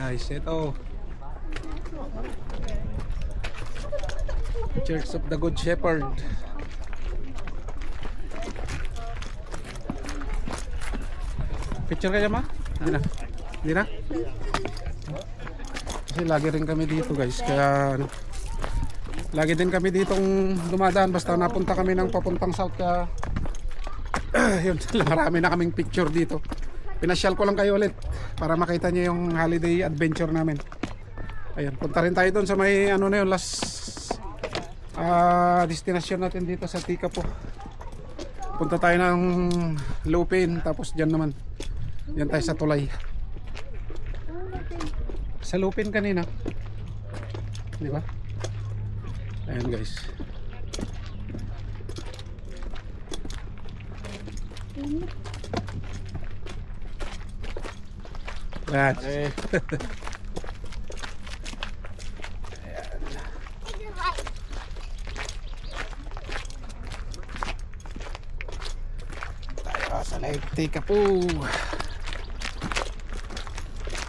Guys, ito Church of the Good Shepherd. Picture kaya ma? Hindi na. Hindi na? Kasi lagi rin kami dito guys. Kaya ano, lagi din kami ditong dumadaan. Basta napunta kami ng papuntang south. Kaya yun, marami na kaming picture dito. Pinasyal ko lang kayo ulit para makita nyo yung holiday adventure namin. Ayan, punta rin tayo doon sa may ano na yun, last destination natin dito sa Tikapo. Punta tayo ng Lupin, tapos dyan naman yan tayo sa Tulay. Sa Lupin kanina, di ba? Ayan guys. Ayan. Sa Lake Tikapo.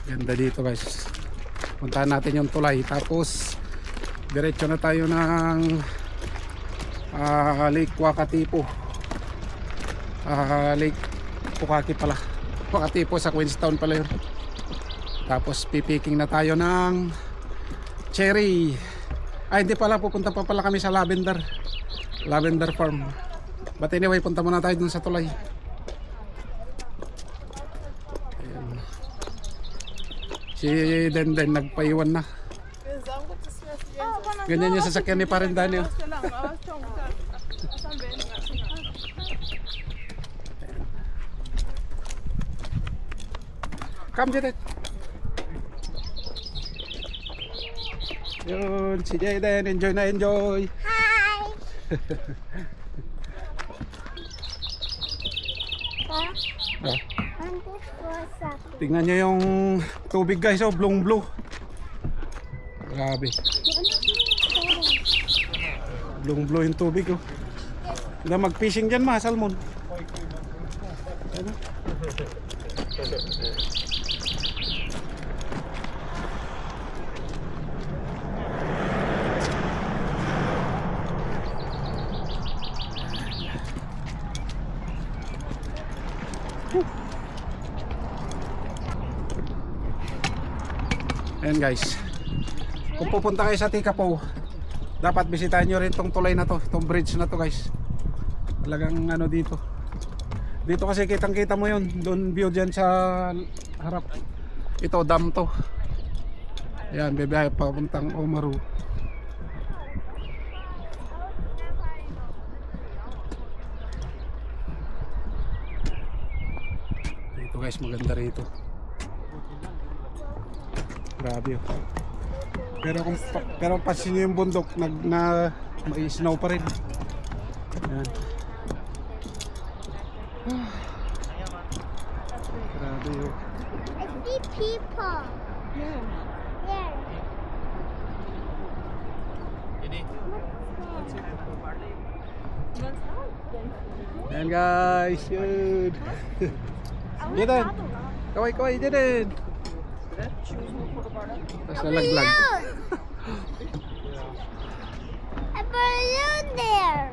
Ganda dito guys. Puntahan natin yung Tulay. Tapos diretso na tayo ng Lake Wakatipo. Lake Pukaki pala. Wakatipo sa Queenstown pala yun. Tapos pipiking na tayo ng cherry. Ay hindi pala, pupunta pa pala kami sa Lavender Farm. But anyway, punta muna tayo dun sa Tulay. Si Denden nagpaiwan na. Ganyan yung sasakyan ni Parin Daniel. Come Jaden. Yun, si Jaden, enjoy na enjoy. Hi! Ah. Ang pusa. Tingnan nyo yung tubig guys, oh, blue blue. Grabe. Blue yung tubig, oh. Hindi mag-fishing dyan ma, salmon. Ano? Ayan guys, kung pupunta kayo sa Tikapo, dapat bisitahin nyo rin tong tulay na to, itong bridge na to guys. Talagang ano dito kasi kitang kita mo yun, doon view dyan sa harap. Ito dam to. Ayan, bibiyahe papuntang Omaru. Dito guys, maganda rito. Grabe, oh. Pero pansin nyo yung bundok, may snow pa rin. Ayan. Grabe, oh. I see people. Yeah. There. Ayan guys, yun. Jaden, kaway Jaden. Tapos nalaglag. A balloon there.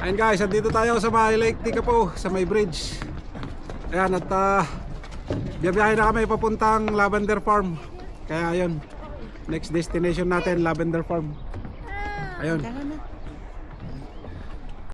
Ayan guys, andito tayo sa may Lake Tikapo, sa may bridge. Ayan, at biyabiyahe na kami papuntang Lavender Farm. Kaya ayun, next destination natin, Lavender Farm. Ayun.